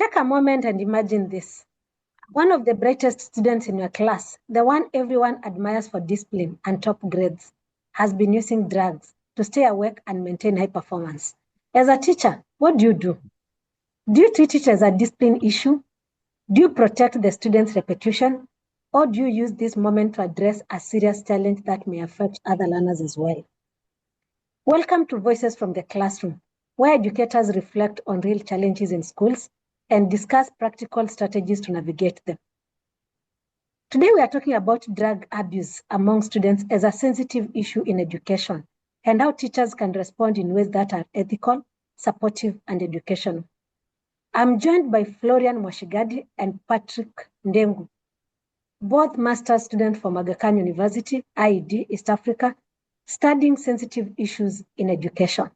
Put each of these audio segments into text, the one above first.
Take a moment and imagine this. One of the brightest students in your class, the one everyone admires for discipline and top grades, has been using drugs to stay awake and maintain high performance. As a teacher, what do? Do you treat it as a discipline issue? Do you protect the student's reputation? Or do you use this moment to address a serious challenge that may affect other learners as well? Welcome to Voices from the Classroom, where educators reflect on real challenges in schools and discuss practical strategies to navigate them. Today, we are talking about drug abuse among students as a sensitive issue in education and how teachers can respond in ways that are ethical, supportive, and educational. I'm joined by Florian Mwashigadi and Patrick Ndengu, both master's students from Aga Khan University, IED, East Africa, studying sensitive issues in education.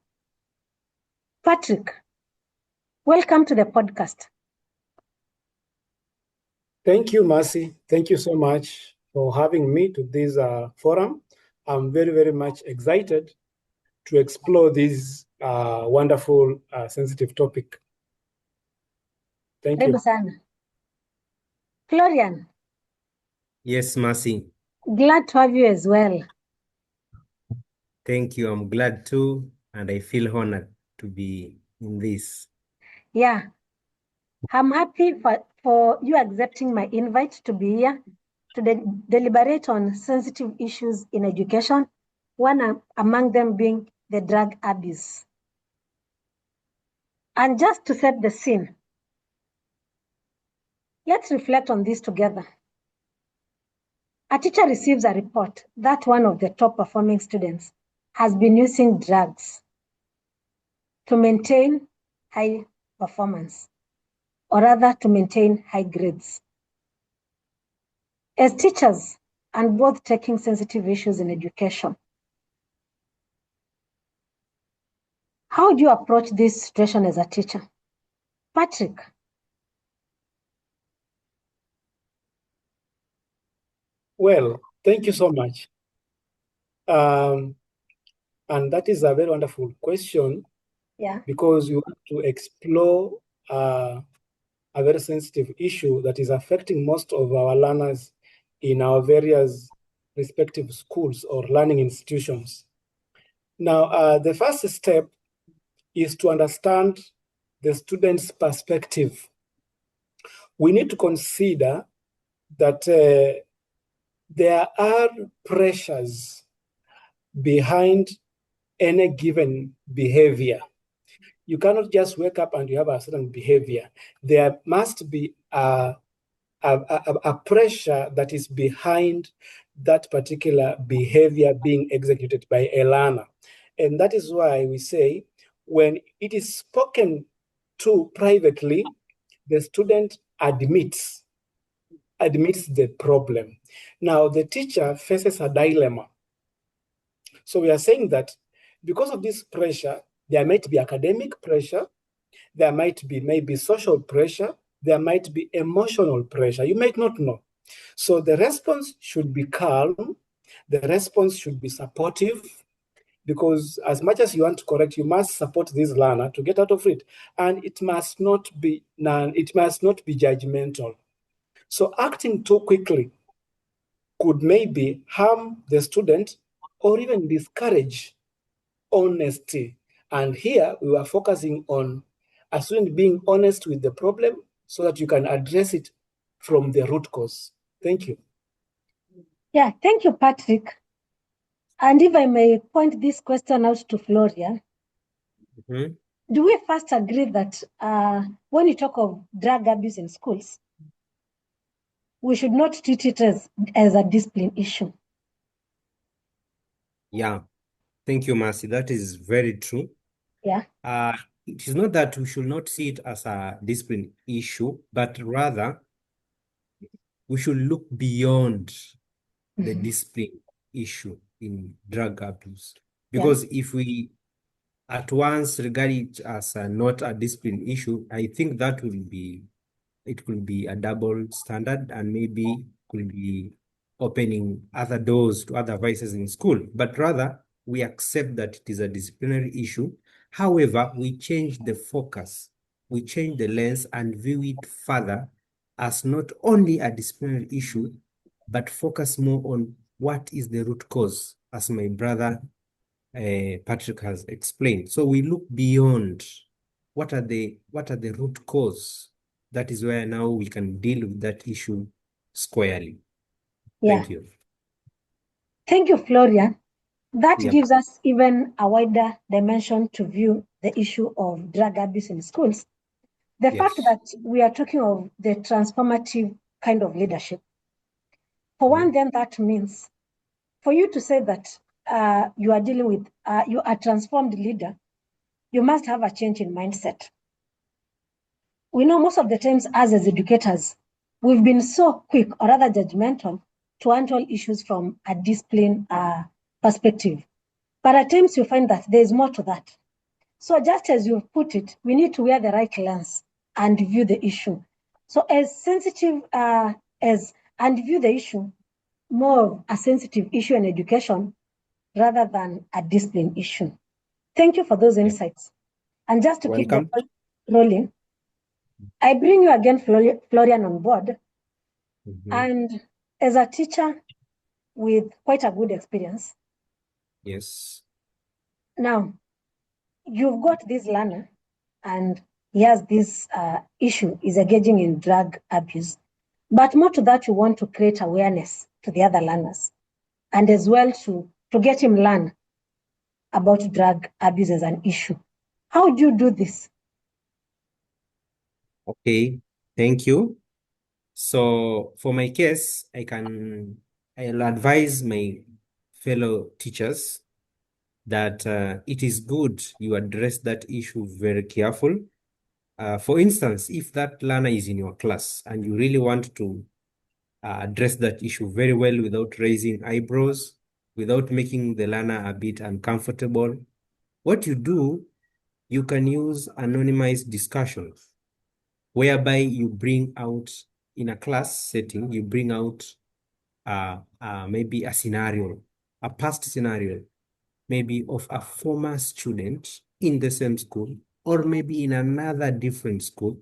Patrick, welcome to the podcast. Thank you, Mercy. Thank you so much for having me to this forum. I'm very, very much excited to explore this wonderful, sensitive topic. Thank you. Florian. Yes, Mercy. Glad to have you as well. Thank you. I'm glad too, and I feel honored to be in this. Yeah, I'm happy for you accepting my invite to be here to deliberate on sensitive issues in education, one among them being the drug abuse. And just to set the scene, let's reflect on this together. A teacher receives a report that one of the top performing students has been using drugs to maintain high performance, or rather to maintain high grades. As teachers, and both taking sensitive issues in education, how do you approach this situation as a teacher? Patrick. Well, thank you so much. And that is a very wonderful question. Yeah. Because you want to explore a very sensitive issue that is affecting most of our learners in our various respective schools or learning institutions. Now, the first step is to understand the student's perspective. We need to consider that there are pressures behind any given behavior. You cannot just wake up and you have a certain behavior. There must be a pressure that is behind that particular behavior being executed by a learner. And that is why we say when it is spoken to privately, the student admits the problem. Now, the teacher faces a dilemma. So we are saying that because of this pressure, there might be academic pressure, there might be maybe social pressure, there might be emotional pressure. You might not know. So the response should be calm, the response should be supportive, because as much as you want to correct, you must support this learner to get out of it. And it must not be judgmental. So acting too quickly could maybe harm the student or even discourage honesty. And here we were focusing on a student being honest with the problem so that you can address it from the root cause. Thank you. Yeah, thank you, Patrick. And if I may point this question out to Florian, do we first agree that when you talk of drug abuse in schools, we should not treat it as a discipline issue? Yeah, thank you, Mercy. That is very true. Yeah. It is not that we should not see it as a discipline issue, but rather we should look beyond the discipline issue in drug abuse. Because if we at once regard it as not a discipline issue, I think that it could be a double standard and maybe could be opening other doors to other vices in school. But rather, we accept that it is a disciplinary issue. However, we change the focus we change the lens and view it further as not only a disciplinary issue, but focus more on what is the root cause, as my brother Patrick has explained. So we look beyond what are the root cause. That is where now we can deal with that issue squarely. Yeah. Thank you. Thank you, Florian. That Yep. gives us even a wider dimension to view the issue of drug abuse in schools. The Yes. fact that we are talking of the transformative kind of leadership. For one, then that means for you to say that you are dealing with, you are a transformed leader, you must have a change in mindset. We know most of the times as educators, we've been so quick or rather judgmental to handle issues from a discipline perspective. But at times you find that there's more to that. So just as you've put it, we need to wear the right lens and view the issue. So as sensitive and view the issue more of a sensitive issue in education rather than a discipline issue. Thank you for those insights. And just to keep the Welcome. ball rolling, I bring you again, Florian, on board. And as a teacher with quite a good experience, Yes. now you've got this learner and he has this issue, is engaging in drug abuse. But more to that, you want to create awareness to the other learners and as well to get him learn about drug abuse as an issue. How do you do this? Okay, thank you. So for my case, I'll advise my fellow teachers that it is good you address that issue very careful. For instance, if that learner is in your class and you really want to address that issue very well without raising eyebrows, without making the learner a bit uncomfortable, what you do, you can use anonymized discussions, whereby you bring out, in a class setting, you bring out maybe a scenario, a past scenario, maybe of a former student in the same school, or maybe in another different school,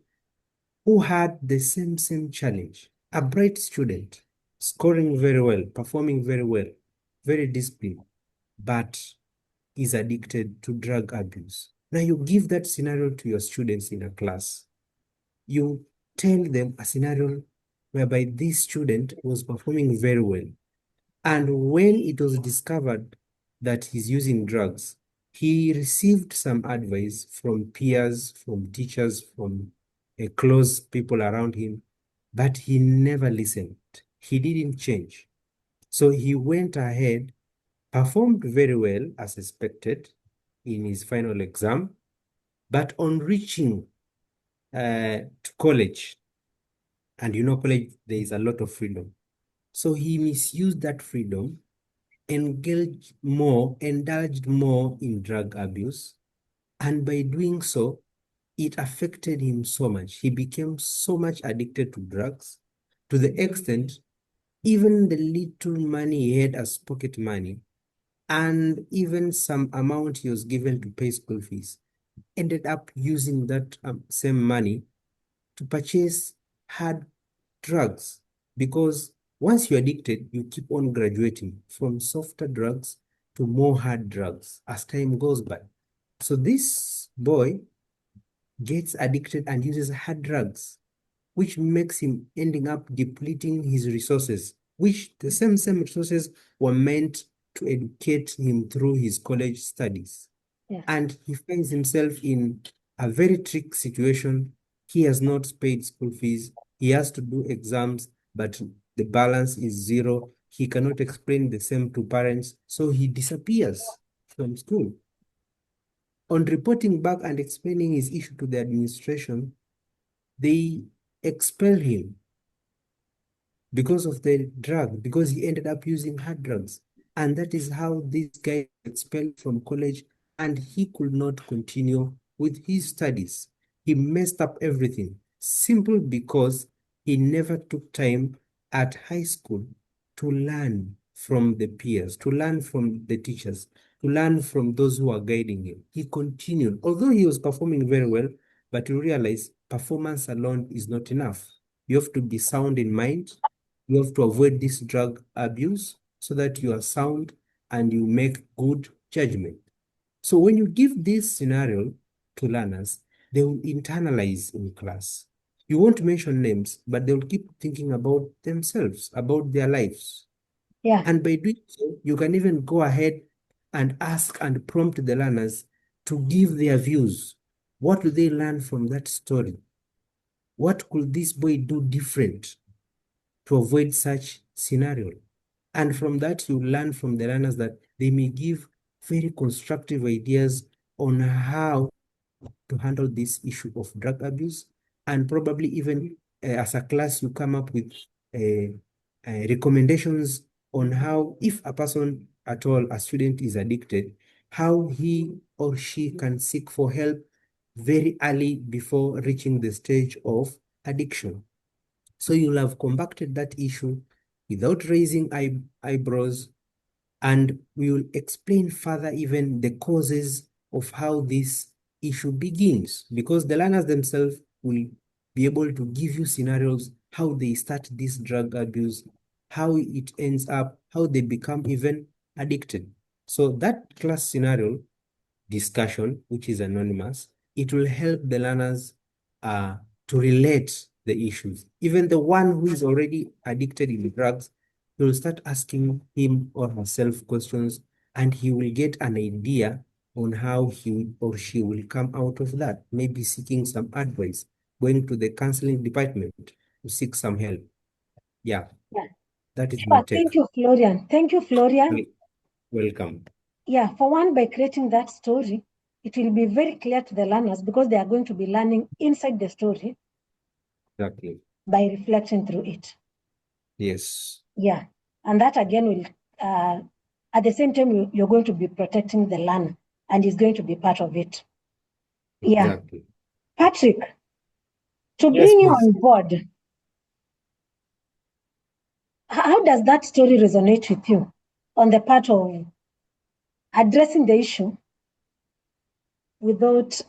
who had the same challenge. A bright student, scoring very well, performing very well, very disciplined, but is addicted to drug abuse. Now you give that scenario to your students in a class. You tell them a scenario whereby this student was performing very well. And when it was discovered that he's using drugs, he received some advice from peers, from teachers, from close people around him, but he never listened. He didn't change. So he went ahead, performed very well as expected in his final exam, but on reaching to college, and college, there is a lot of freedom. So he misused that freedom, indulged more in drug abuse. And by doing so, it affected him so much. He became so much addicted to drugs to the extent even the little money he had as pocket money and even some amount he was given to pay school fees ended up using that same money to purchase hard drugs, because once you're addicted, you keep on graduating from softer drugs to more hard drugs as time goes by. So this boy gets addicted and uses hard drugs, which makes him ending up depleting his resources, which the same resources were meant to educate him through his college studies. Yeah. And he finds himself in a very tricky situation. He has not paid school fees. He has to do exams, but the balance is zero. He cannot explain the same to parents, so he disappears from school. On reporting back and explaining his issue to the administration, they expel him because of the drug, because he ended up using hard drugs. And that is how this guy expelled from college, and he could not continue with his studies. He messed up everything, simply because he never took time at high school to learn from the peers, to learn from the teachers, to learn from those who are guiding him. He continued, although he was performing very well, but you realize performance alone is not enough. You have to be sound in mind. You have to avoid this drug abuse so that you are sound and you make good judgment. So when you give this scenario to learners, they will internalize in class. You won't mention names, but they'll keep thinking about themselves, about their lives. Yeah. And by doing so, you can even go ahead and ask and prompt the learners to give their views. What do they learn from that story? What could this boy do different to avoid such scenario? And from that, you learn from the learners that they may give very constructive ideas on how to handle this issue of drug abuse. And probably even as a class, you come up with recommendations on how, if a person at all, a student is addicted, how he or she can seek for help very early before reaching the stage of addiction. So you'll have combated that issue without raising eyebrows, and we will explain further even the causes of how this issue begins, because the learners themselves will be able to give you scenarios, how they start this drug abuse, how it ends up, how they become even addicted. So that class scenario discussion, which is anonymous, it will help the learners to relate the issues. Even the one who is already addicted in drugs, he will start asking him or herself questions, and he will get an idea on how he or she will come out of that, maybe seeking some advice, going to the counseling department to seek some help. Yeah, Yeah. that is my take. Thank you, Florian. Thank you, Florian. Welcome. Yeah, for one, by creating that story, it will be very clear to the learners because they are going to be learning inside the story. Exactly. By reflecting through it. Yes. Yeah, and that again will, at the same time, you're going to be protecting the learner and is going to be part of it. Yeah. Exactly. Patrick, to Yes, bring you please. on board, how does that story resonate with you on the part of addressing the issue without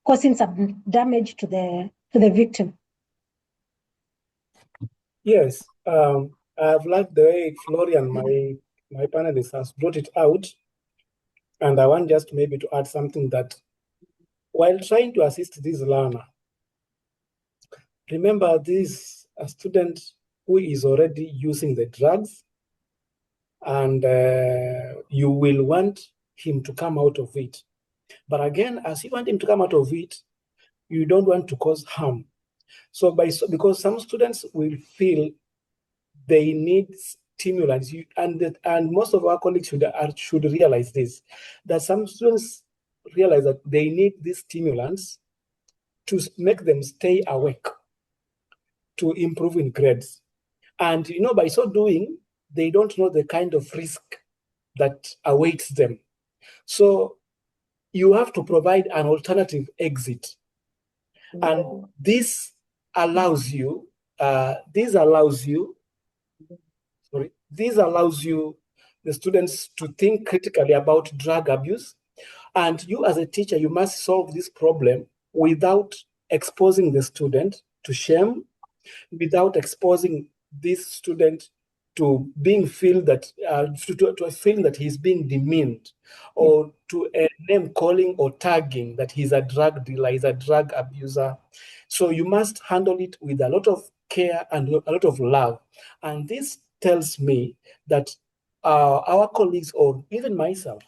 causing some damage to the victim? Yes, I've liked the way Florian, my panelist, has brought it out. And I want just maybe to add something that while trying to assist this learner, remember this is a student who is already using the drugs, and you will want him to come out of it. But again, as you want him to come out of it, you don't want to cause harm. So because some students will feel they need stimulants, and most of our colleagues should realize this, that some students realize that they need these stimulants to make them stay awake, to improve in grades. And by so doing, they don't know the kind of risk that awaits them. So you have to provide an alternative exit. And this allows you, the students, to think critically about drug abuse. And you as a teacher, you must solve this problem without exposing the student to shame, without exposing this student to being feel that to a feeling that he's being demeaned, or to a name calling or tagging that he's a drug dealer, he's a drug abuser. So you must handle it with a lot of care and a lot of love. And this tells me that our colleagues, or even myself,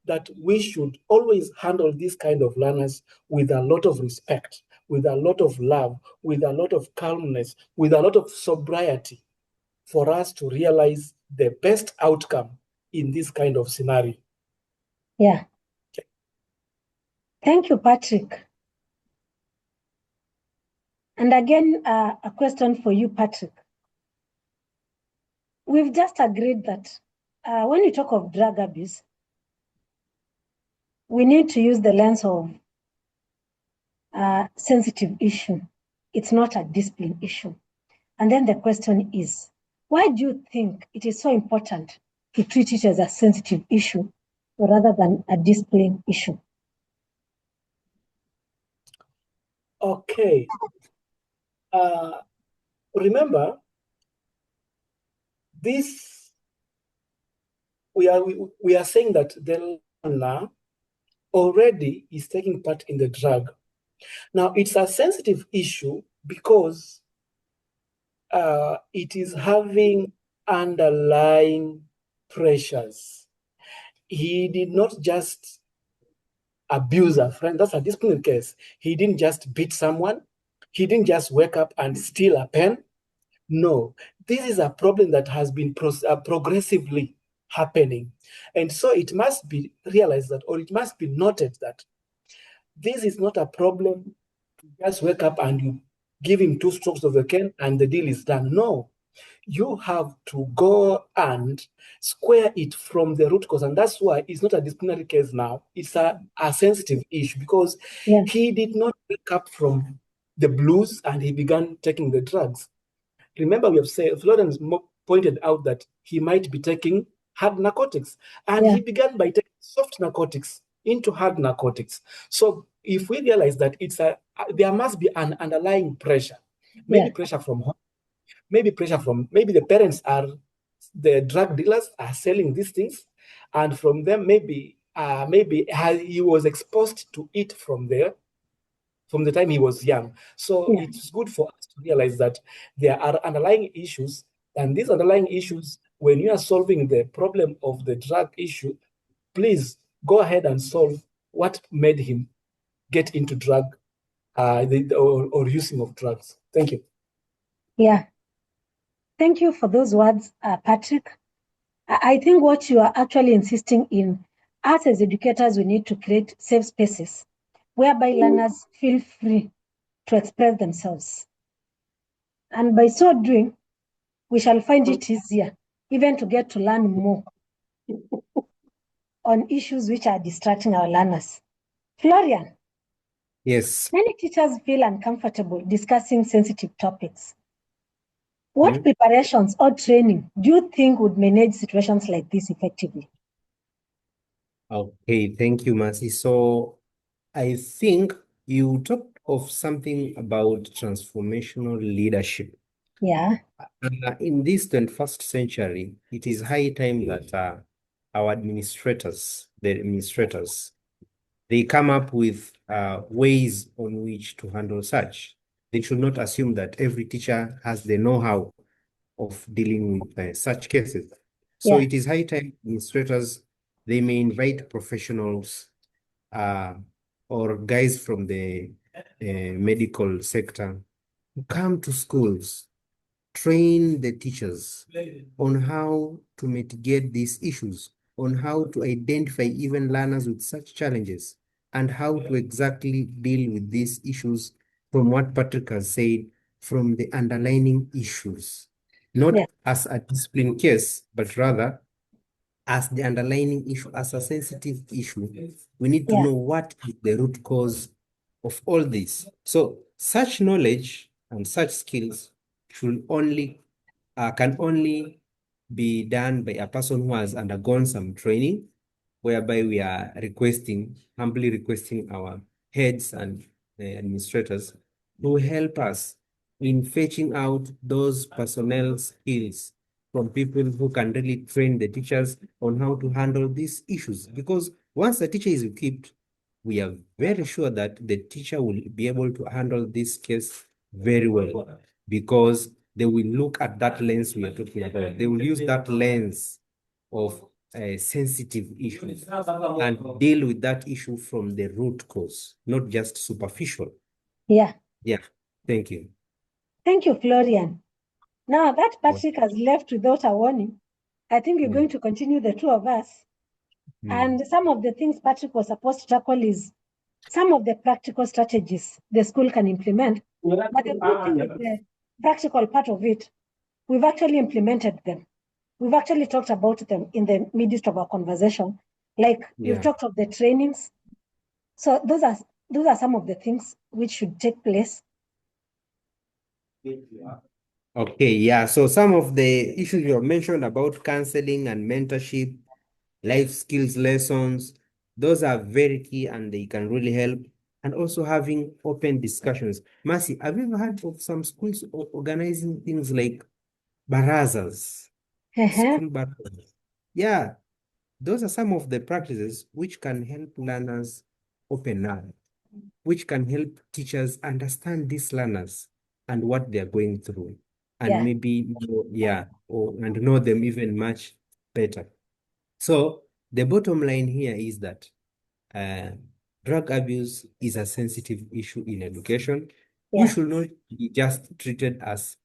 that we should always handle these kind of learners with a lot of respect, with a lot of love, with a lot of calmness, with a lot of sobriety, for us to realize the best outcome in this kind of scenario. Yeah. Thank you, Patrick. And again, a question for you, Patrick. We've just agreed that when you talk of drug abuse, we need to use the lens of sensitive issue. It's not a discipline issue. And then the question is, why do you think it is so important to treat it as a sensitive issue rather than a discipline issue? Okay. Remember, this we are saying that the learner already is taking part in the drug. Now, it's a sensitive issue because it is having underlying pressures. He did not just abuse a friend. That's a disciplinary case. He didn't just beat someone. He didn't just wake up and steal a pen. No, this is a problem that has been progressively happening. And so it must be realized that, or it must be noted that this is not a problem. You just wake up and you give him 2 strokes of the cane and the deal is done. No, you have to go and square it from the root cause. And that's why it's not a disciplinary case now. It's a sensitive issue because Yeah. he did not wake up from the blues and he began taking the drugs. Remember, we have said, Florence pointed out that he might be taking hard narcotics. And Yeah. he began by taking soft narcotics into hard narcotics. So if we realize that there must be an underlying pressure, maybe Yeah. pressure from home, maybe pressure from, maybe the parents are, the drug dealers are selling these things. And from them, maybe he was exposed to it from the time he was young. So Yeah. it's good for us to realize that there are underlying issues, and these underlying issues, when you are solving the problem of the drug issue, please go ahead and solve what made him get into drug or using of drugs. Thank you. Yeah. Thank you for those words, Patrick. I think what you are actually insisting in, us as educators, we need to create safe spaces whereby learners feel free to express themselves. And by so doing, we shall find it easier even to get to learn more on issues which are distracting our learners. Florian, Yes. many teachers feel uncomfortable discussing sensitive topics. What preparations or training do you think would manage situations like this effectively? Okay, thank you, Mercy. So I think you talked of something about transformational leadership. Yeah. In this 21st century, it is high time that our administrators, they come up with ways on which to handle such. They should not assume that every teacher has the know-how of dealing with such cases. So Yeah. it is high time administrators, they may invite professionals or guys from the medical sector to come to schools, train the teachers on how to mitigate these issues, on how to identify even learners with such challenges, and how to exactly deal with these issues from what Patrick has said, from the underlying issues, not Yeah. as a discipline case, but rather as the underlying issue, as a sensitive issue. We need to Yeah. know what is the root cause of all this. So such knowledge and such skills should only can only be done by a person who has undergone some training, whereby we are humbly requesting our heads and administrators to help us in fetching out those personnel skills from people who can really train the teachers on how to handle these issues. Because once the teacher is equipped, we are very sure that the teacher will be able to handle this case very well, because they will look at that lens we are talking about. They will use that lens of sensitive issues and deal with that issue from the root cause, not just superficial. Yeah. Yeah, thank you. Thank you, Florian. Now that Patrick has left without a warning, I think we're going to continue, the two of us. And some of the things Patrick was supposed to tackle is some of the practical strategies the school can implement. But the good thing with the practical part of it, we've actually implemented them. We've actually talked about them in the midst of our conversation. Like you've talked of the trainings. So those are some of the things which should take place. Okay, yeah. So some of the issues you have mentioned about counseling and mentorship, life skills lessons, those are very key and they can really help and also having open discussions. Mercy, have you ever heard of some schools organizing things like barazas, school barazas? Yeah, those are some of the practices which can help learners open up, which can help teachers understand these learners and what they're going through, and Yeah. maybe and know them even much better. So the bottom line here is that drug abuse is a sensitive issue in education. Yeah. We should not be just treated as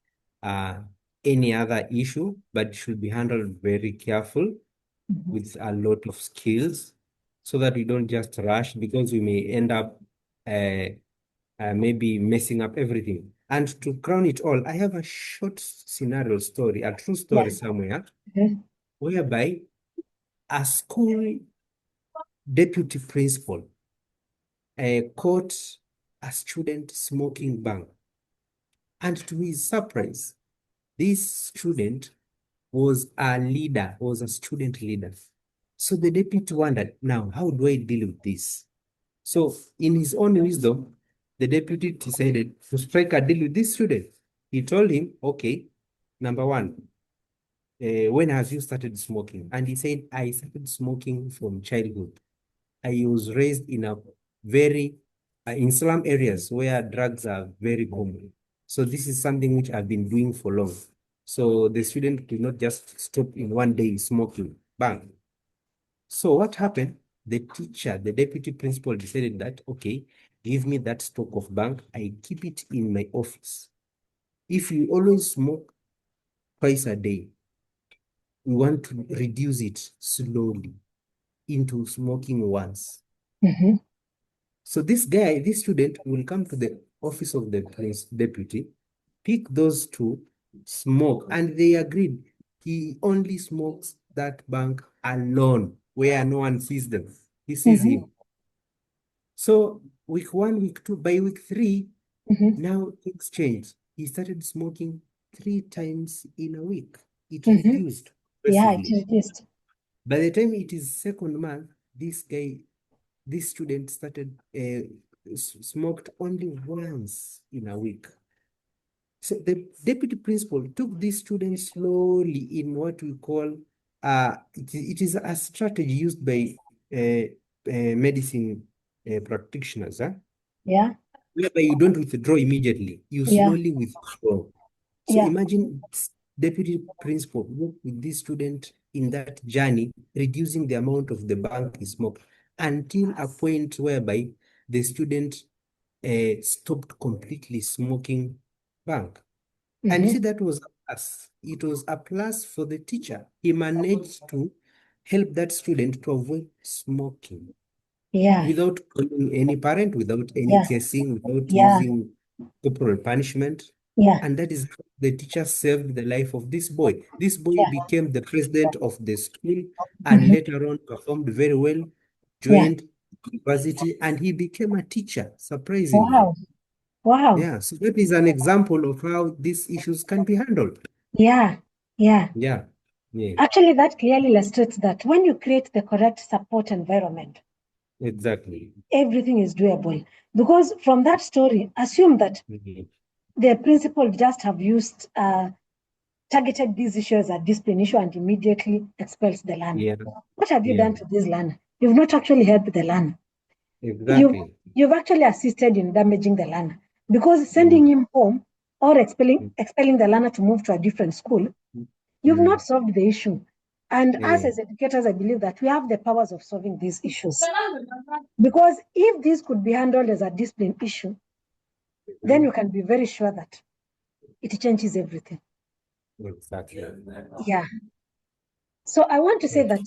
any other issue, but should be handled very careful with a lot of skills, so that we don't just rush, because we may end up maybe messing up everything. And to crown it all, I have a short scenario story, a true story somewhere, whereby a school deputy principal caught a student smoking bang. And to his surprise, this student was a student leader. So the deputy wondered, now, how do I deal with this? So in his own wisdom, the deputy decided to strike a deal with this student. He told him, okay, number one, when have you started smoking? And he said, I started smoking from childhood. I was raised in a very, in slum areas where drugs are very common. So this is something which I've been doing for long. So the student did not just stop in one day smoking, bang. So what happened? The teacher, the deputy principal decided that, okay, give me that stock of bang, I keep it in my office. If you always smoke twice a day, we want to reduce it slowly into smoking once. So this student will come to the office of the deputy, pick those two, smoke, and they agreed he only smokes that bang alone, where no one sees them. He sees him. So week 1, week 2, by week 3, now things changed. He started smoking 3 times in a week. It reduced Yeah, it progressively. reduced. By the time it is second month, this student started smoked only once in a week. So the deputy principal took this student slowly in what we call it is a strategy used by medicine practitioners, Yeah. whereby you don't withdraw immediately, you slowly withdraw. So imagine deputy principal work with this student in that journey, reducing the amount of the bang he smoked until a point whereby the student stopped completely smoking bang. And you see, that was a plus. It was a plus for the teacher. He managed to help that student to avoid smoking. Yeah. Without calling any parent, without any Yeah. casing, without Yeah. using corporal punishment. Yeah. And that is how the teacher saved the life of this boy. This boy became the president of the school and later on performed very well, joined university, and he became a teacher, surprisingly. Wow. Wow. Yeah, so that is an example of how these issues can be handled. Yeah. Yeah. Yeah. Yeah, Actually, that clearly illustrates that when you create the correct support environment, exactly. everything is doable. Because from that story, assume that the principal just have used targeted these issues as discipline issue and immediately expels the learner. Yeah. What have you Yeah. done to this learner? You've not actually helped the learner. Exactly. You've actually assisted in damaging the learner, because sending him home or expelling the learner to move to a different school, you've not solved the issue. And us as educators, I believe that we have the powers of solving these issues. Because if this could be handled as a discipline issue, then you can be very sure that it changes everything. Exactly. Yeah. So I want to say that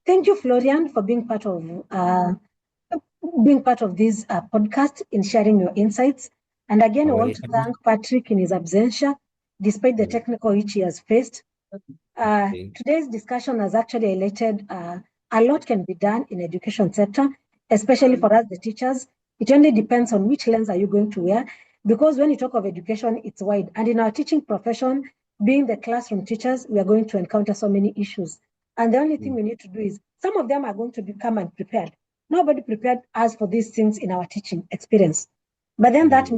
thank you, Florian, for being part of this podcast in sharing your insights. And again, I want to thank Patrick in his absentia, despite the technical issue he has faced. Today's discussion has actually highlighted a lot can be done in education sector, especially for us, the teachers. It only depends on which lens are you going to wear, because when you talk of education, it's wide. And in our teaching profession, being the classroom teachers, we are going to encounter so many issues. And the only thing we need to do is, some of them are going to become unprepared, Nobody prepared us for these things in our teaching experience. But then that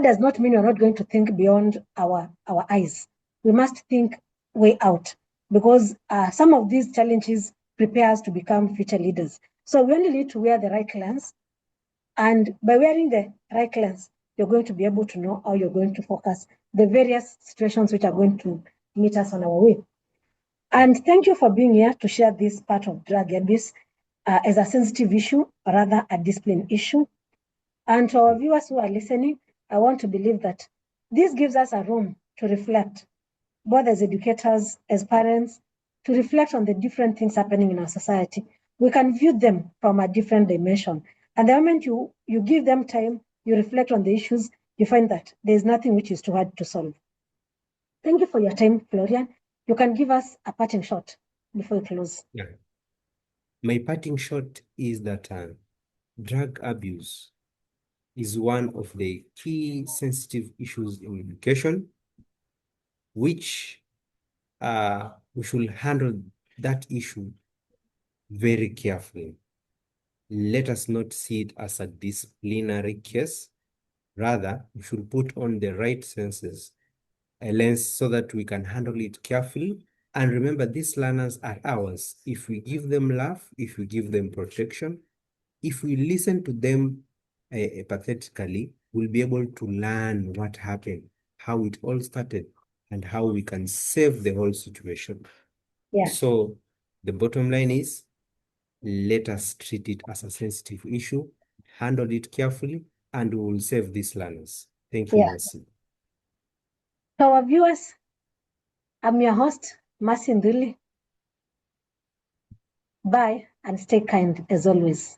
does not mean we're not going to think beyond our eyes. We must think way out, because some of these challenges prepare us to become future leaders. So we only need to wear the right lens. And by wearing the right lens, you're going to be able to know how you're going to focus the various situations which are going to meet us on our way. And thank you for being here to share this part of drug abuse as a sensitive issue, or rather a discipline issue. And to our viewers who are listening, I want to believe that this gives us a room to reflect, both as educators, as parents, to reflect on the different things happening in our society. We can view them from a different dimension. And the moment you give them time, you reflect on the issues, you find that there's nothing which is too hard to solve. Thank you for your time, Florian. You can give us a parting shot before we close. Yeah. My parting shot is that drug abuse is one of the key sensitive issues in education, which we should handle that issue very carefully. Let us not see it as a disciplinary case. Rather, we should put on the right senses, a lens, so that we can handle it carefully. And remember, these learners are ours. If we give them love, if we give them protection, if we listen to them empathetically, we'll be able to learn what happened, how it all started, and how we can save the whole situation. Yeah. So the bottom line is, let us treat it as a sensitive issue, handle it carefully, and we will save these learners. Thank you, Yeah. Mercy. To our viewers, I'm your host, Mercy Nduli. Bye, and stay kind as always.